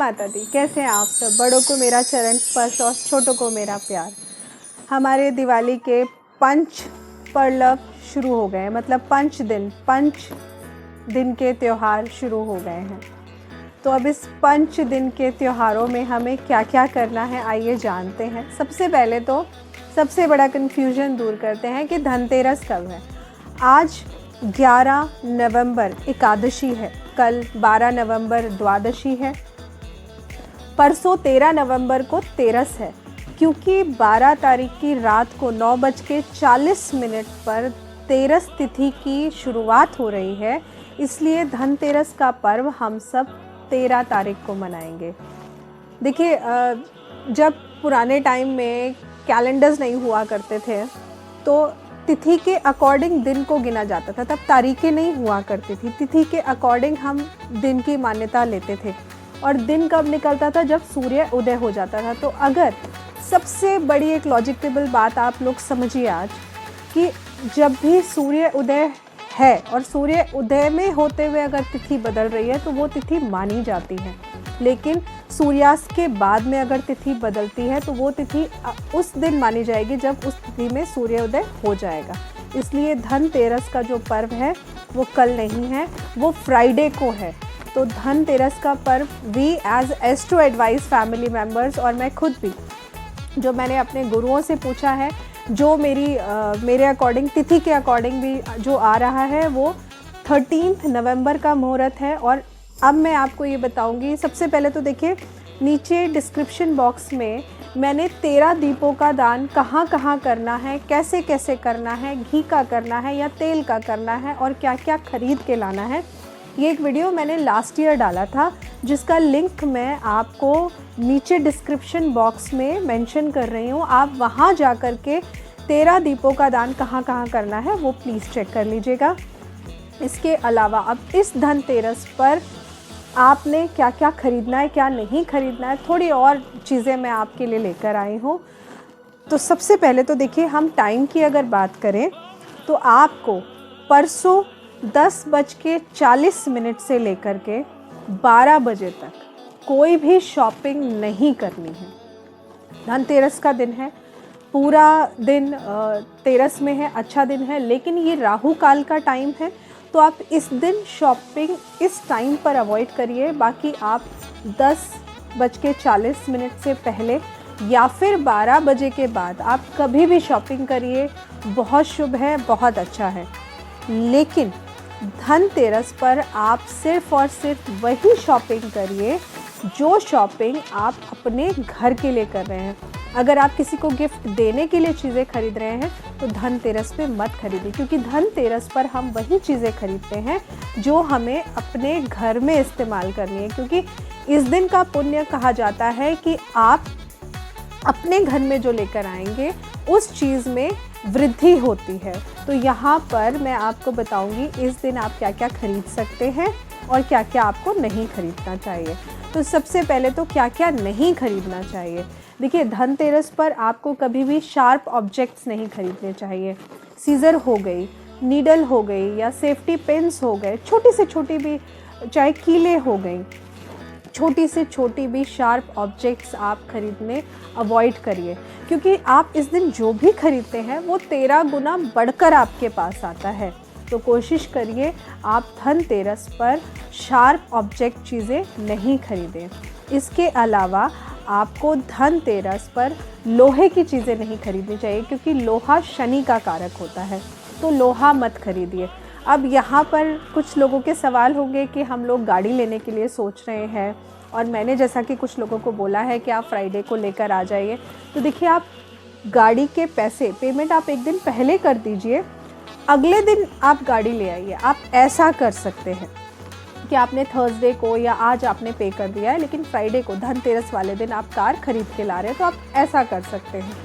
माता दी, कैसे हैं आप सब। बड़ों को मेरा चरण स्पर्श और छोटों को मेरा प्यार। हमारे दिवाली के पंच पर्व शुरू हो गए हैं, मतलब 5 दिन के त्यौहार शुरू हो गए हैं। तो अब इस 5 दिन के त्योहारों में हमें क्या क्या करना है, आइए जानते हैं। सबसे पहले तो सबसे बड़ा कन्फ्यूजन दूर करते हैं कि धनतेरस कब है। आज 11 नवंबर एकादशी है, कल 12 नवंबर द्वादशी है, परसों 13 नवंबर को तेरस है। क्योंकि 12 तारीख की रात को 9:40 पर तेरस तिथि की शुरुआत हो रही है, इसलिए धनतेरस का पर्व हम सब 13 तारीख को मनाएंगे। देखिए, जब पुराने टाइम में कैलेंडर्स नहीं हुआ करते थे तो तिथि के अकॉर्डिंग दिन को गिना जाता था, तब तारीखें नहीं हुआ करती थी। तिथि के अकॉर्डिंग हम दिन की मान्यता लेते थे और दिन कब निकलता था, जब सूर्य उदय हो जाता था। तो अगर सबसे बड़ी एक लॉजिकेबल बात आप लोग समझिए आज, कि जब भी सूर्य उदय है और सूर्य उदय में होते हुए अगर तिथि बदल रही है तो वो तिथि मानी जाती है। लेकिन सूर्यास्त के बाद में अगर तिथि बदलती है तो वो तिथि उस दिन मानी जाएगी जब उस तिथि में सूर्योदय हो जाएगा। इसलिए धनतेरस का जो पर्व है वो कल नहीं है, वो फ्राइडे को है। तो धनतेरस का पर्व we as astro advice family members, और मैं खुद भी, जो मैंने अपने गुरुओं से पूछा है, जो मेरे अकॉर्डिंग तिथि के अकॉर्डिंग भी जो आ रहा है, वो 13 नवंबर का मुहूर्त है। और अब मैं आपको ये बताऊंगी। सबसे पहले तो देखिए, नीचे डिस्क्रिप्शन बॉक्स में मैंने 13 दीपों का दान कहाँ कहाँ करना है, कैसे कैसे करना है, घी का करना है या तेल का करना है और क्या क्या खरीद के लाना है, ये एक वीडियो मैंने लास्ट ईयर डाला था, जिसका लिंक मैं आपको नीचे डिस्क्रिप्शन बॉक्स में मेंशन कर रही हूँ। आप वहाँ जा कर के 13 दीपों का दान कहाँ कहाँ करना है वो प्लीज़ चेक कर लीजिएगा। इसके अलावा अब इस धनतेरस पर आपने क्या क्या खरीदना है, क्या नहीं खरीदना है, थोड़ी और चीज़ें मैं आपके लिए लेकर आई हूँ। तो सबसे पहले तो देखिए, हम टाइम की अगर बात करें तो आपको परसों 10:40 से लेकर के 12 बजे तक कोई भी शॉपिंग नहीं करनी है। धनतेरस का दिन है, पूरा दिन तेरस में है, अच्छा दिन है, लेकिन ये राहु काल का टाइम है, तो आप इस दिन शॉपिंग इस टाइम पर अवॉइड करिए। बाकी आप 10:40 से पहले या फिर 12 बजे के बाद आप कभी भी शॉपिंग करिए, बहुत शुभ है, बहुत अच्छा है। लेकिन धनतेरस पर आप सिर्फ़ और सिर्फ वही शॉपिंग करिए जो शॉपिंग आप अपने घर के लिए कर रहे हैं। अगर आप किसी को गिफ्ट देने के लिए चीज़ें खरीद रहे हैं तो धनतेरस पे मत खरीदिए, क्योंकि धनतेरस पर हम वही चीज़ें खरीदते हैं जो हमें अपने घर में इस्तेमाल करनी है। क्योंकि इस दिन का पुण्य कहा जाता है कि आप अपने घर में जो लेकर आएंगे उस चीज़ में वृद्धि होती है। तो यहाँ पर मैं आपको बताऊंगी इस दिन आप क्या क्या खरीद सकते हैं और क्या क्या आपको नहीं खरीदना चाहिए। तो सबसे पहले तो क्या क्या नहीं खरीदना चाहिए। देखिए, धनतेरस पर आपको कभी भी शार्प ऑब्जेक्ट्स नहीं खरीदने चाहिए। सीज़र हो गई, नीडल हो गई या सेफ्टी पिन्स हो गए, छोटी से छोटी भी, चाहे कीले हो गई, छोटी से छोटी भी शार्प ऑब्जेक्ट्स आप खरीदने अवॉइड करिए। क्योंकि आप इस दिन जो भी खरीदते हैं वो 13 गुना बढ़कर आपके पास आता है। तो कोशिश करिए आप धनतेरस पर शार्प ऑब्जेक्ट चीज़ें नहीं खरीदें। इसके अलावा आपको धनतेरस पर लोहे की चीज़ें नहीं खरीदनी चाहिए, क्योंकि लोहा शनि का कारक होता है, तो लोहा मत खरीदिए। अब यहाँ पर कुछ लोगों के सवाल होंगे कि हम लोग गाड़ी लेने के लिए सोच रहे हैं, और मैंने जैसा कि कुछ लोगों को बोला है कि आप फ्राइडे को लेकर आ जाइए। तो देखिए, आप गाड़ी के पैसे पेमेंट आप एक दिन पहले कर दीजिए, अगले दिन आप गाड़ी ले आइए। आप ऐसा कर सकते हैं कि आपने थर्सडे को या आज आपने पे कर दिया है, लेकिन फ्राइडे को धनतेरस वाले दिन आप कार खरीद के ला रहे हैं, तो आप ऐसा कर सकते हैं।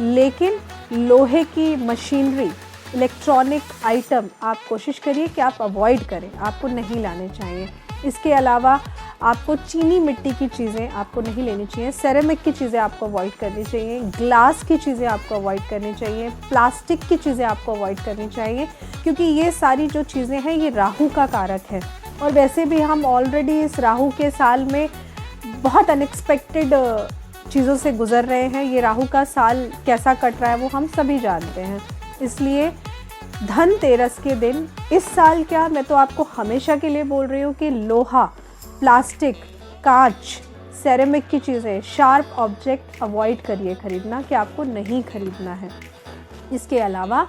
लेकिन लोहे की मशीनरी, इलेक्ट्रॉनिक आइटम आप कोशिश करिए कि आप अवॉइड करें, आपको नहीं लाने चाहिए। इसके अलावा आपको चीनी मिट्टी की चीज़ें आपको नहीं लेनी चाहिए, सेरेमिक की चीज़ें आपको अवॉइड करनी चाहिए, ग्लास की चीज़ें आपको अवॉइड करनी चाहिए, प्लास्टिक की चीज़ें आपको अवॉइड करनी चाहिए, क्योंकि ये सारी जो चीज़ें हैं ये राहु का कारक है। और वैसे भी हम ऑलरेडी इस राहु के साल में बहुत अनएक्सपेक्टेड चीज़ों से गुज़र रहे हैं। ये राहु का साल कैसा कट रहा है वो हम सभी जानते हैं। इसलिए धनतेरस के दिन इस साल क्या, मैं तो आपको हमेशा के लिए बोल रही हूँ कि लोहा, प्लास्टिक, कांच, सेरेमिक की चीज़ें, शार्प ऑब्जेक्ट अवॉइड करिए खरीदना, कि आपको नहीं खरीदना है। इसके अलावा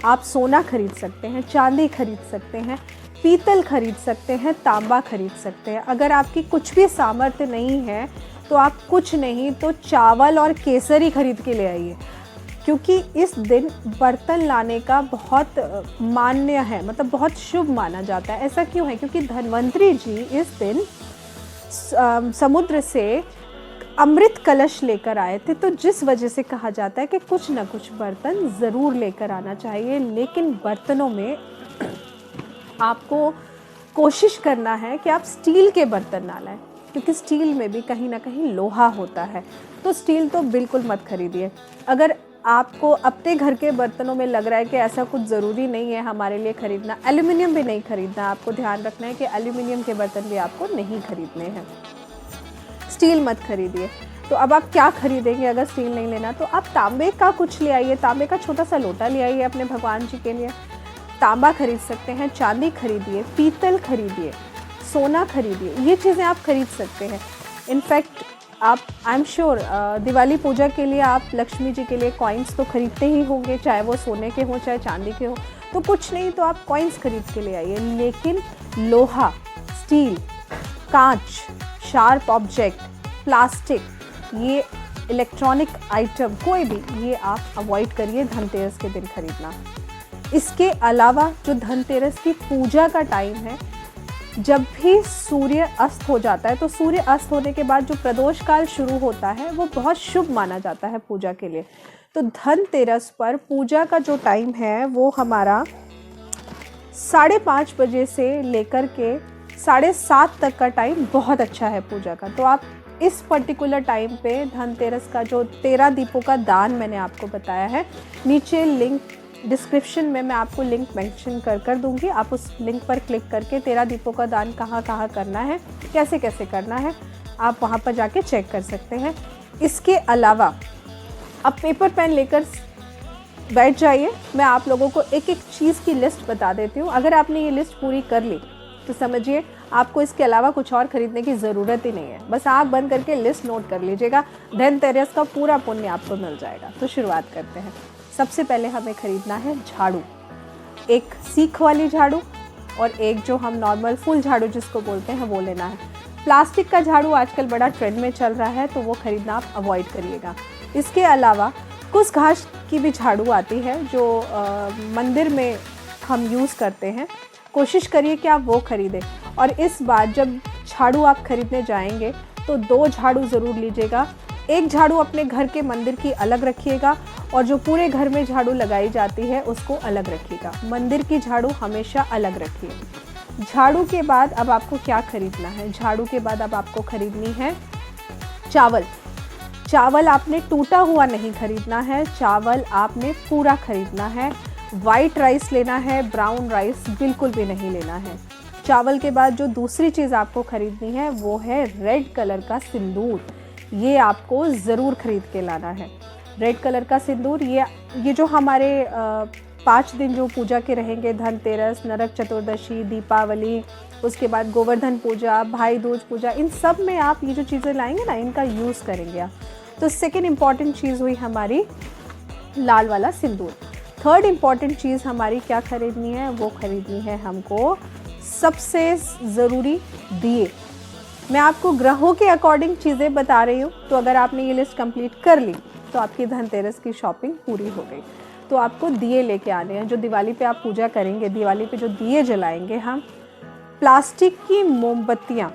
आप सोना खरीद सकते हैं, चांदी खरीद सकते हैं, पीतल खरीद सकते हैं, तांबा खरीद सकते हैं। अगर आपकी कुछ भी सामर्थ्य नहीं है तो आप कुछ नहीं तो चावल और केसर ही खरीद के ले आइए, क्योंकि इस दिन बर्तन लाने का बहुत मान्य है, मतलब बहुत शुभ माना जाता है। ऐसा क्यों है? क्योंकि धन्वंतरी जी इस दिन समुद्र से अमृत कलश लेकर आए थे, तो जिस वजह से कहा जाता है कि कुछ ना कुछ बर्तन ज़रूर लेकर आना चाहिए। लेकिन बर्तनों में आपको कोशिश करना है कि आप स्टील के बर्तन ना लाएं, क्योंकि स्टील में भी कहीं ना कहीं लोहा होता है, तो स्टील तो बिल्कुल मत खरीदिए। अगर आपको अपने घर के बर्तनों में लग रहा है कि ऐसा कुछ ज़रूरी नहीं है हमारे लिए ख़रीदना, एल्युमिनियम भी नहीं ख़रीदना। आपको ध्यान रखना है कि एल्युमिनियम के बर्तन भी आपको नहीं खरीदने हैं, स्टील मत खरीदिए। तो अब आप क्या खरीदेंगे अगर स्टील नहीं लेना? तो आप तांबे का कुछ ले आइए, तांबे का छोटा सा लोटा ले आइए अपने भगवान जी के लिए। तांबा खरीद सकते हैं, चांदी खरीदिए, पीतल खरीदिए, सोना खरीदिए, ये चीज़ें आप खरीद सकते हैं। इनफैक्ट आप, आई एम श्योर, दिवाली पूजा के लिए आप लक्ष्मी जी के लिए कॉइन्स तो खरीदते ही होंगे, चाहे वो सोने के हों चाहे चांदी के हों। तो कुछ नहीं तो आप कॉइन्स खरीद के ले आइए, लेकिन लोहा, स्टील, कांच, शार्प ऑब्जेक्ट, प्लास्टिक, ये इलेक्ट्रॉनिक आइटम कोई भी, ये आप अवॉइड करिए धनतेरस के दिन खरीदना। इसके अलावा जो धनतेरस की पूजा का टाइम है, जब भी सूर्य अस्त हो जाता है, तो सूर्य अस्त होने के बाद जो प्रदोष काल शुरू होता है वो बहुत शुभ माना जाता है पूजा के लिए। तो धनतेरस पर पूजा का जो टाइम है वो हमारा 5:30 बजे से लेकर के 7:30 तक का टाइम बहुत अच्छा है पूजा का। तो आप इस पर्टिकुलर टाइम पे धनतेरस का जो 13 दीपों का दान मैंने आपको बताया है, नीचे लिंक डिस्क्रिप्शन में मैं आपको लिंक मेंशन कर दूंगी। आप उस लिंक पर क्लिक करके 13 दीपों का दान कहाँ कहाँ करना है, कैसे कैसे करना है, आप वहाँ पर जाके चेक कर सकते हैं। इसके अलावा आप पेपर पेन लेकर बैठ जाइए, मैं आप लोगों को एक एक चीज़ की लिस्ट बता देती हूँ। अगर आपने ये लिस्ट पूरी कर ली तो समझिए आपको इसके अलावा कुछ और ख़रीदने की ज़रूरत ही नहीं है। बस आँख बंद करके लिस्ट नोट कर लीजिएगा, धनतेरस का पूरा पुण्य आपको मिल जाएगा। तो शुरुआत करते हैं। सबसे पहले हमें ख़रीदना है झाड़ू, एक सीख वाली झाड़ू और एक जो हम नॉर्मल फुल झाड़ू जिसको बोलते हैं वो लेना है। प्लास्टिक का झाड़ू आजकल बड़ा ट्रेंड में चल रहा है, तो वो ख़रीदना आप अवॉइड करिएगा। इसके अलावा कुछ घास की भी झाड़ू आती है जो मंदिर में हम यूज़ करते हैं, कोशिश करिए कि आप वो ख़रीदें। और इस बार जब झाड़ू आप ख़रीदने जाएंगे तो 2 झाड़ू ज़रूर लीजिएगा। एक झाड़ू अपने घर के मंदिर की अलग रखिएगा और जो पूरे घर में झाड़ू लगाई जाती है उसको अलग रखिएगा। मंदिर की झाड़ू हमेशा अलग रखिए। झाड़ू के बाद अब आपको क्या खरीदना है? झाड़ू के बाद अब आपको खरीदनी है चावल। चावल आपने टूटा हुआ नहीं खरीदना है, चावल आपने पूरा खरीदना है। वाइट राइस लेना है, ब्राउन राइस बिल्कुल भी नहीं लेना है। चावल के बाद जो दूसरी चीज़ आपको खरीदनी है वो है रेड कलर का सिंदूर। ये आपको ज़रूर खरीद के लाना है। रेड कलर का सिंदूर, ये जो हमारे 5 दिन जो पूजा के रहेंगे, धनतेरस, नरक चतुर्दशी, दीपावली, उसके बाद गोवर्धन पूजा, भाई दूज पूजा, इन सब में आप ये जो चीज़ें लाएंगे ना, इनका यूज़ करेंगे आप। तो सेकेंड इम्पॉर्टेंट चीज़ हुई हमारी लाल वाला सिंदूर। थर्ड इम्पॉर्टेंट चीज़ हमारी क्या खरीदनी है? वो खरीदनी है हमको सबसे ज़रूरी दिए। मैं आपको ग्रहों के अकॉर्डिंग चीज़ें बता रही हूँ, तो अगर आपने ये लिस्ट कंप्लीट कर ली तो आपकी धनतेरस की शॉपिंग पूरी हो गई। तो आपको दिए लेके आने हैं। जो दिवाली पे आप पूजा करेंगे, दिवाली पे जो दिए जलाएंगे हम, प्लास्टिक की मोमबत्तियाँ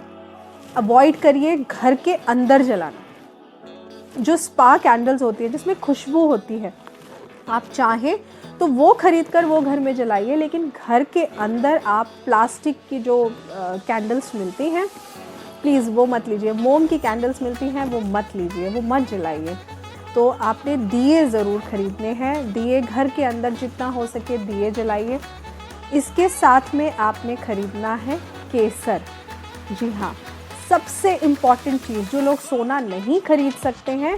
अवॉइड करिए घर के अंदर जलाना। जो स्पा कैंडल्स होती है जिसमें खुशबू होती है, आप चाहें तो वो खरीद कर वो घर में जलाइए, लेकिन घर के अंदर आप प्लास्टिक की जो कैंडल्स मिलती हैं प्लीज़ वो मत लीजिए। मोम की कैंडल्स मिलती हैं वो मत लीजिए, वो मत जलाइए। तो आपने दिए ज़रूर ख़रीदने हैं। दिए घर के अंदर जितना हो सके दिए जलाइए। इसके साथ में आपने ख़रीदना है केसर। जी हाँ, सबसे इम्पॉर्टेंट चीज़, जो लोग सोना नहीं खरीद सकते हैं,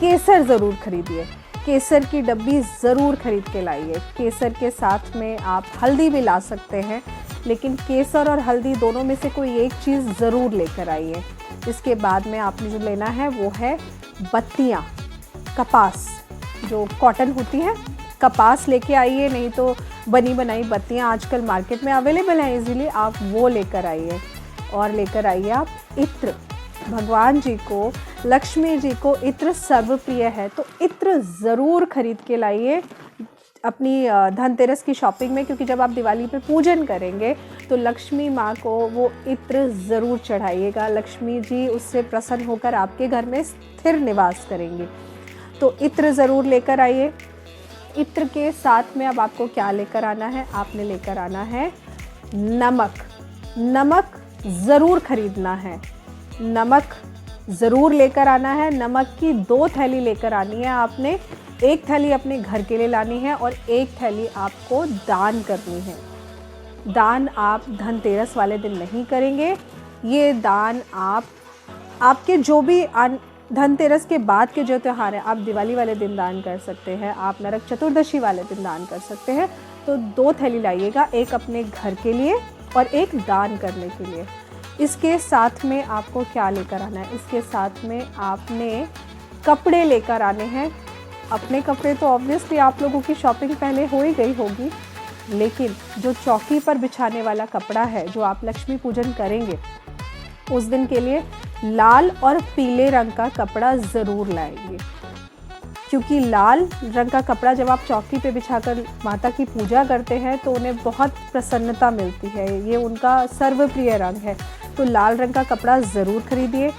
केसर ज़रूर खरीदिए। केसर की डब्बी ज़रूर खरीद के लाइए। केसर के साथ में आप हल्दी भी ला सकते हैं, लेकिन केसर और हल्दी दोनों में से कोई एक चीज़ ज़रूर लेकर आइए। इसके बाद में आपने जो लेना है वो है बत्तियाँ, कपास, जो कॉटन होती है, कपास लेके आइए, नहीं तो बनी बनाई बत्तियाँ आजकल मार्केट में अवेलेबल हैं इजीली, आप वो लेकर आइए। और लेकर आइए आप इत्र। भगवान जी को, लक्ष्मी जी को इत्र सर्वप्रिय है, तो इत्र ज़रूर खरीद के लाइए अपनी धनतेरस की शॉपिंग में, क्योंकि जब आप दिवाली पे पूजन करेंगे तो लक्ष्मी माँ को वो इत्र ज़रूर चढ़ाइएगा। लक्ष्मी जी उससे प्रसन्न होकर आपके घर में स्थिर निवास करेंगे। तो इत्र ज़रूर लेकर आइए। इत्र के साथ में अब आपको क्या लेकर आना है? आपने लेकर आना है नमक। नमक ज़रूर खरीदना है, नमक ज़रूर लेकर आना है। नमक की 2 थैली लेकर आनी है आपने। 1 थैली अपने घर के लिए लानी है और 1 थैली आपको दान करनी है। दान आप धनतेरस वाले दिन नहीं करेंगे, ये दान आप आपके जो भी धनतेरस के बाद के जो त्यौहार हैं, आप दिवाली वाले दिन दान कर सकते हैं, आप नरक चतुर्दशी वाले दिन दान कर सकते हैं। तो 2 थैली लाइएगा, 1 अपने घर के लिए और 1 दान करने के लिए। इसके साथ में आपको क्या लेकर आना है? इसके साथ में आपने कपड़े लेकर आने हैं। अपने कपड़े तो ऑब्वियसली आप लोगों की शॉपिंग पहले हो ही गई होगी, लेकिन जो चौकी पर बिछाने वाला कपड़ा है, जो आप लक्ष्मी पूजन करेंगे उस दिन के लिए, लाल और पीले रंग का कपड़ा ज़रूर लाएंगे, क्योंकि लाल रंग का कपड़ा जब आप चौकी पे बिछाकर माता की पूजा करते हैं तो उन्हें बहुत प्रसन्नता मिलती है, ये उनका सर्वप्रिय रंग है। तो लाल रंग का कपड़ा ज़रूर खरीदिए।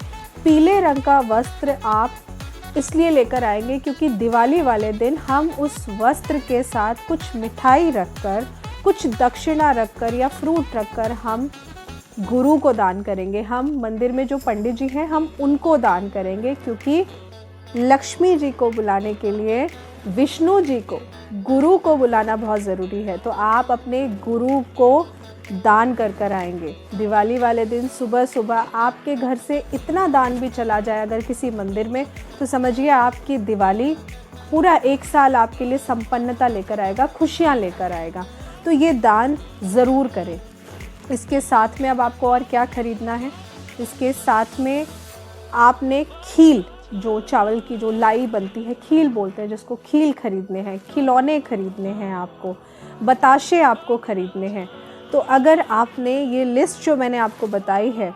पीले रंग का वस्त्र आप इसलिए लेकर आएंगे क्योंकि दिवाली वाले दिन हम उस वस्त्र के साथ कुछ मिठाई रखकर, कुछ दक्षिणा रखकर या फ्रूट रखकर हम गुरु को दान करेंगे। हम मंदिर में जो पंडित जी हैं हम उनको दान करेंगे, क्योंकि लक्ष्मी जी को बुलाने के लिए विष्णु जी को, गुरु को बुलाना बहुत ज़रूरी है। तो आप अपने गुरु को दान कर आएंगे। दिवाली वाले दिन सुबह सुबह आपके घर से इतना दान भी चला जाए अगर किसी मंदिर में, तो समझिए आपकी दिवाली पूरा 1 साल आपके लिए संपन्नता लेकर आएगा, खुशियाँ लेकर आएगा। तो ये दान ज़रूर करें। इसके साथ में अब आपको और क्या ख़रीदना है? इसके साथ में आपने खील, जो चावल की जो लाई बनती है, खील बोलते हैं जिसको, खील खरीदने हैं, खिलौने खरीदने हैं आपको, बताशे आपको खरीदने हैं। तो अगर आपने ये लिस्ट जो मैंने आपको बताई है,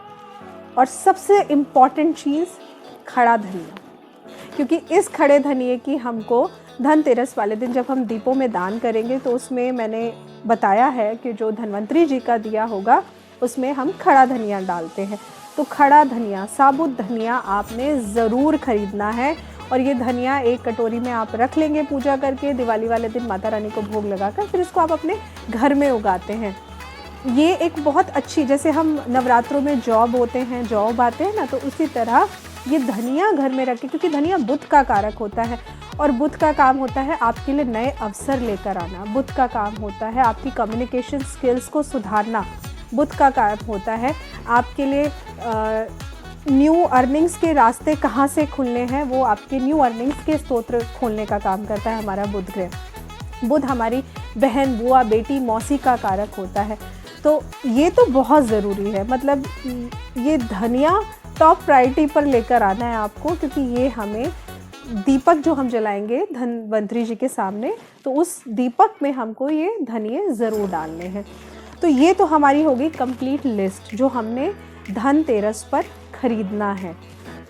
और सबसे इम्पॉर्टेंट चीज़ खड़ा धनिया, क्योंकि इस खड़े धनिए की हमको धनतेरस वाले दिन जब हम दीपों में दान करेंगे तो उसमें मैंने बताया है कि जो धन्वंतरी जी का दिया होगा उसमें हम खड़ा धनिया डालते हैं। तो खड़ा धनिया, साबुत धनिया आपने ज़रूर ख़रीदना है, और ये धनिया एक कटोरी में आप रख लेंगे पूजा करके, दिवाली वाले दिन माता रानी को भोग लगाकर, फिर इसको आप अपने घर में उगाते हैं। ये एक बहुत अच्छी, जैसे हम नवरात्रों में जौ बोते हैं, जौ उगाते हैं ना, तो उसी तरह ये धनिया घर में रखें, क्योंकि धनिया बुध का कारक होता है, और बुध का काम होता है आपके लिए नए अवसर लेकर आना। बुध का काम होता है आपकी कम्युनिकेशन स्किल्स को सुधारना। बुध का काम होता है आपके लिए न्यू अर्निंग्स के रास्ते कहाँ से खुलने हैं, वो आपके न्यू अर्निंग्स के स्तोत्र खोलने का काम करता है हमारा बुध ग्रह। बुध हमारी बहन, बुआ, बेटी, मौसी का कारक होता है। तो ये तो बहुत ज़रूरी है, मतलब ये धनिया टॉप प्रायोरिटी पर लेकर आना है आपको, क्योंकि ये हमें दीपक जो हम जलाएंगे धनवंतरी जी के सामने, तो उस दीपक में हमको ये धनिये ज़रूर डालने हैं। तो ये तो हमारी होगी कंप्लीट लिस्ट जो हमने धनतेरस पर ख़रीदना है।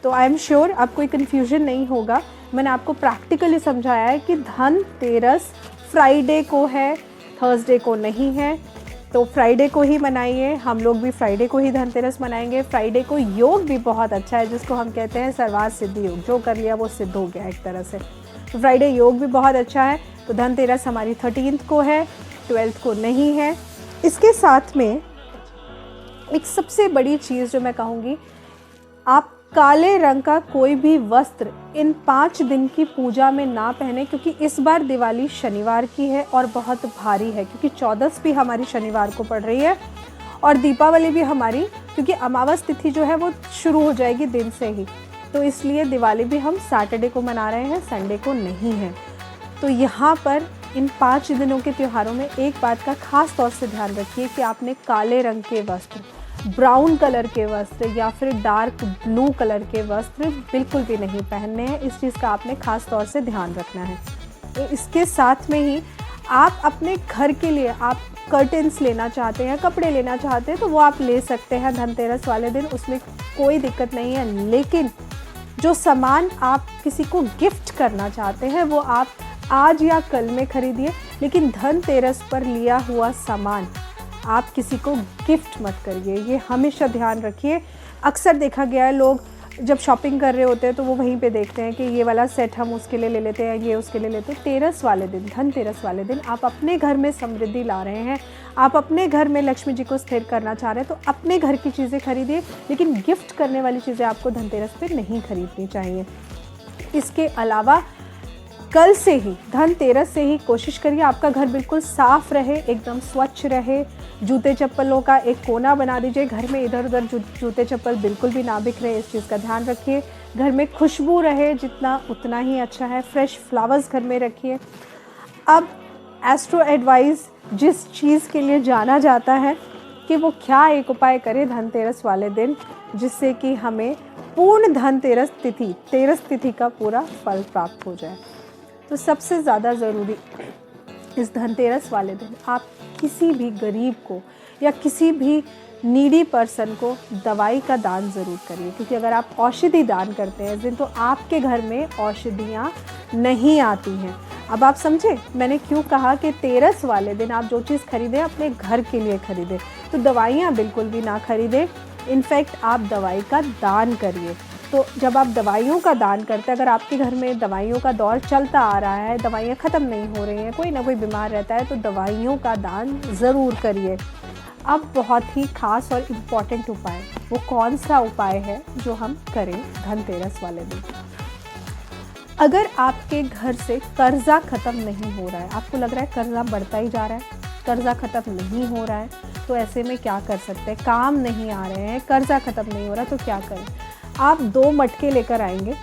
तो आई एम श्योर अब कोई कन्फ्यूजन नहीं होगा। मैंने आपको प्रैक्टिकली समझाया है कि धनतेरस फ्राइडे को है, थर्सडे को नहीं है। तो फ्राइडे को ही मनाइए, हम लोग भी फ्राइडे को ही धनतेरस मनाएंगे। फ्राइडे को योग भी बहुत अच्छा है, जिसको हम कहते हैं सर्वार्थ सिद्धि योग, जो कर लिया वो सिद्ध हो गया एक तरह से। तो फ्राइडे योग भी बहुत अच्छा है। तो धनतेरस हमारी 13th को है, 12th को नहीं है। इसके साथ में एक सबसे बड़ी चीज़ जो मैं कहूँगी, आप काले रंग का कोई भी वस्त्र इन 5 दिन की पूजा में ना पहने, क्योंकि इस बार दिवाली शनिवार की है और बहुत भारी है, क्योंकि 14th भी हमारी शनिवार को पड़ रही है और दीपावली भी हमारी क्योंकि अमावस तिथि जो है वो शुरू हो जाएगी दिन से ही, तो इसलिए दिवाली भी हम सैटरडे को मना रहे हैं, संडे को नहीं है। तो यहाँ पर इन 5 दिनों के त्योहारों में एक बात का खास तौर से ध्यान रखिए कि आपने काले रंग के वस्त्र, ब्राउन कलर के वस्त्र या फिर डार्क ब्लू कलर के वस्त्र बिल्कुल भी नहीं पहनने हैं। इस चीज़ का आपने खास तौर से ध्यान रखना है। तो इसके साथ में ही आप अपने घर के लिए आप कर्टन्स लेना चाहते हैं, कपड़े लेना चाहते हैं, तो वो आप ले सकते हैं धनतेरस वाले दिन, उसमें कोई दिक्कत नहीं है। लेकिन जो सामान आप किसी को गिफ्ट करना चाहते हैं वो आप आज या कल में खरीदिए, लेकिन धनतेरस पर लिया हुआ सामान आप किसी को गिफ्ट मत करिए, ये हमेशा ध्यान रखिए। अक्सर देखा गया है लोग जब शॉपिंग कर रहे होते हैं तो वो वहीं पे देखते हैं कि ये वाला सेट हम उसके लिए ले लेते हैं, ये उसके लिए लेते हैं। तेरस वाले दिन, धनतेरस वाले दिन आप अपने घर में समृद्धि ला रहे हैं, आप अपने घर में लक्ष्मी जी को स्थिर करना चाह रहे हैं, तो अपने घर की चीज़ें खरीदिए, लेकिन गिफ्ट करने वाली चीज़ें आपको धनतेरस पे नहीं खरीदनी चाहिए। इसके अलावा कल से ही, धनतेरस से ही कोशिश करिए आपका घर बिल्कुल साफ़ रहे, एकदम स्वच्छ रहे। जूते चप्पलों का एक कोना बना दीजिए, घर में इधर उधर जूते चप्पल बिल्कुल भी ना बिखरे, इस चीज़ का ध्यान रखिए। घर में खुशबू रहे जितना उतना ही अच्छा है। फ्रेश फ्लावर्स घर में रखिए। अब एस्ट्रो एडवाइस जिस चीज़ के लिए जाना जाता है कि वो क्या एक उपाय करें धनतेरस वाले दिन जिससे कि हमें पूर्ण धनतेरस तिथि, तेरस तिथि का पूरा फल प्राप्त हो जाए। तो सबसे ज़्यादा ज़रूरी इस धनतेरस वाले दिन आप किसी भी गरीब को या किसी भी नीडी पर्सन को दवाई का दान ज़रूर करिए, क्योंकि अगर आप औषधि दान करते हैं इस दिन तो आपके घर में औषधियाँ नहीं आती हैं। अब आप समझे मैंने क्यों कहा कि तेरस वाले दिन आप जो चीज़ खरीदें अपने घर के लिए खरीदें, तो दवाइयाँ बिल्कुल भी ना खरीदें। इनफैक्ट आप दवाई का दान करिए। तो जब आप दवाइयों का दान करते हैं, अगर आपके घर में दवाइयों का दौर चलता आ रहा है, दवाइयाँ ख़त्म नहीं हो रही हैं, कोई ना कोई बीमार रहता है, तो दवाइयों का दान ज़रूर करिए। अब बहुत ही ख़ास और इम्पॉर्टेंट उपाय, वो कौन सा उपाय है जो हम करें धनतेरस वाले दिन। अगर आपके घर से कर्ज़ा ख़त्म नहीं हो रहा है, आपको लग रहा है कर्ज़ा बढ़ता ही जा रहा है, कर्ज़ा ख़त्म नहीं हो रहा है, तो ऐसे में क्या कर सकते हैं? काम नहीं आ रहे हैं, कर्ज़ा ख़त्म नहीं हो रहा, तो क्या करें? आप 2 मटके लेकर आएंगे।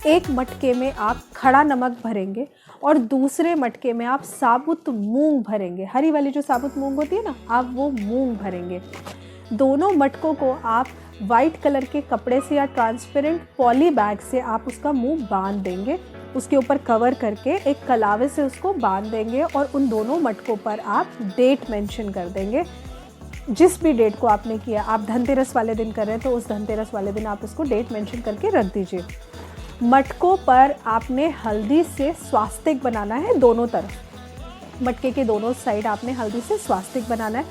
एक मटके में आप खड़ा नमक भरेंगे और दूसरे मटके में आप साबुत मूंग भरेंगे। हरी वाली जो साबुत मूंग होती है ना, आप वो मूंग भरेंगे। दोनों मटकों को आप वाइट कलर के कपड़े से या ट्रांसपेरेंट पॉली बैग से आप उसका मुंह बांध देंगे, उसके ऊपर कवर करके एक कलावे से उसको बांध देंगे और उन दोनों मटकों पर आप डेट मेंशन कर देंगे। जिस भी डेट को आपने किया, आप धनतेरस वाले दिन कर रहे हैं तो उस धनतेरस वाले दिन आप उसको डेट मेंशन करके रख दीजिए। मटकों पर आपने हल्दी से स्वास्तिक बनाना है, दोनों तरफ मटके के दोनों साइड आपने हल्दी से स्वास्तिक बनाना है।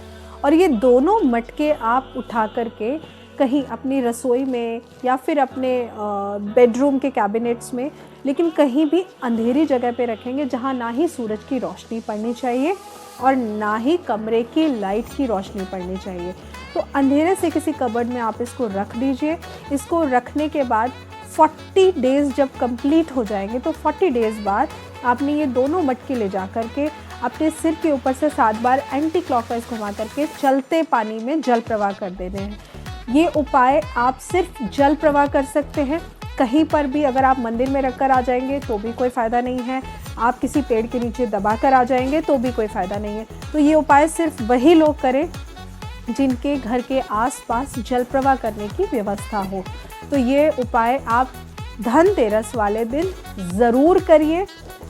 और ये दोनों मटके आप उठा करके कहीं अपनी रसोई में या फिर अपने बेडरूम के कैबिनेट्स में, लेकिन कहीं भी अंधेरी जगह पे रखेंगे जहाँ ना ही सूरज की रोशनी पड़नी चाहिए और ना ही कमरे की लाइट की रोशनी पड़नी चाहिए। तो अंधेरे से किसी कबर्ड में आप इसको रख दीजिए। इसको रखने के बाद 40 डेज़ जब कंप्लीट हो जाएंगे तो 40 डेज़ बाद आपने ये दोनों मटके ले जा करके अपने सिर के ऊपर से 7 बार एंटी क्लॉकवाइज घुमा करके चलते पानी में जल प्रवाह कर देने हैं। ये उपाय आप सिर्फ जल प्रवाह कर सकते हैं। कहीं पर भी अगर आप मंदिर में रखकर आ जाएंगे तो भी कोई फ़ायदा नहीं है, आप किसी पेड़ के नीचे दबा कर आ जाएंगे तो भी कोई फ़ायदा नहीं है। तो ये उपाय सिर्फ वही लोग करें जिनके घर के आसपास जल प्रवाह करने की व्यवस्था हो। तो ये उपाय आप धनतेरस वाले दिन ज़रूर करिए।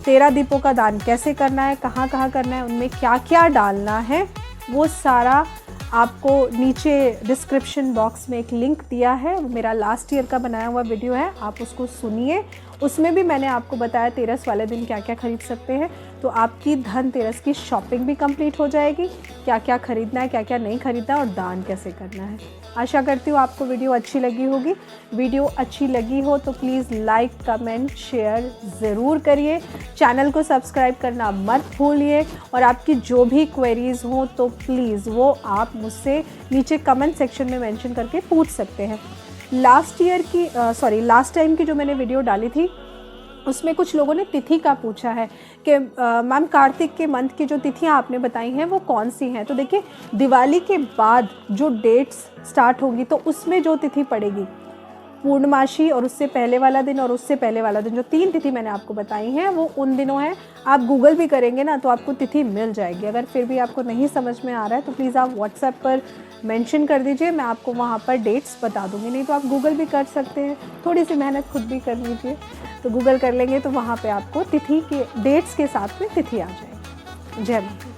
13 दीपों का दान कैसे करना है, कहाँ कहाँ करना है, उनमें क्या क्या डालना है, वो सारा आपको नीचे डिस्क्रिप्शन बॉक्स में एक लिंक दिया है, मेरा लास्ट ईयर का बनाया हुआ वीडियो है, आप उसको सुनिए। उसमें भी मैंने आपको बताया तेरस वाले दिन क्या क्या खरीद सकते हैं। तो आपकी धनतेरस की शॉपिंग भी कंप्लीट हो जाएगी, क्या क्या खरीदना है, क्या क्या नहीं खरीदना है और दान कैसे करना है। आशा करती हूँ आपको वीडियो अच्छी लगी होगी। वीडियो अच्छी लगी हो तो प्लीज़ लाइक, कमेंट, शेयर ज़रूर करिए। चैनल को सब्सक्राइब करना मत भूलिए और आपकी जो भी क्वेरीज़ हों तो प्लीज़ वो आप मुझसे नीचे कमेंट सेक्शन में मेंशन करके पूछ सकते हैं। लास्ट टाइम की जो मैंने वीडियो डाली थी उसमें कुछ लोगों ने तिथि का पूछा है कि मैम कार्तिक के मंथ की जो तिथियां आपने बताई हैं वो कौन सी हैं। तो देखिए दिवाली के बाद जो डेट्स स्टार्ट होगी तो उसमें जो तिथि पड़ेगी पूर्णमासी और उससे पहले वाला दिन और उससे पहले वाला दिन, जो 3 तिथि मैंने आपको बताई हैं वो उन दिनों हैं। आप गूगल भी करेंगे ना तो आपको तिथि मिल जाएगी। अगर फिर भी आपको नहीं समझ में आ रहा है तो प्लीज़ आप व्हाट्सएप पर मेंशन कर दीजिए, मैं आपको वहाँ पर डेट्स बता दूँगी। नहीं तो आप गूगल भी कर सकते हैं, थोड़ी सी मेहनत खुद भी कर लीजिए। तो गूगल कर लेंगे तो वहाँ पर आपको तिथि के डेट्स के साथ में तिथि आ जाएगी। जय माता।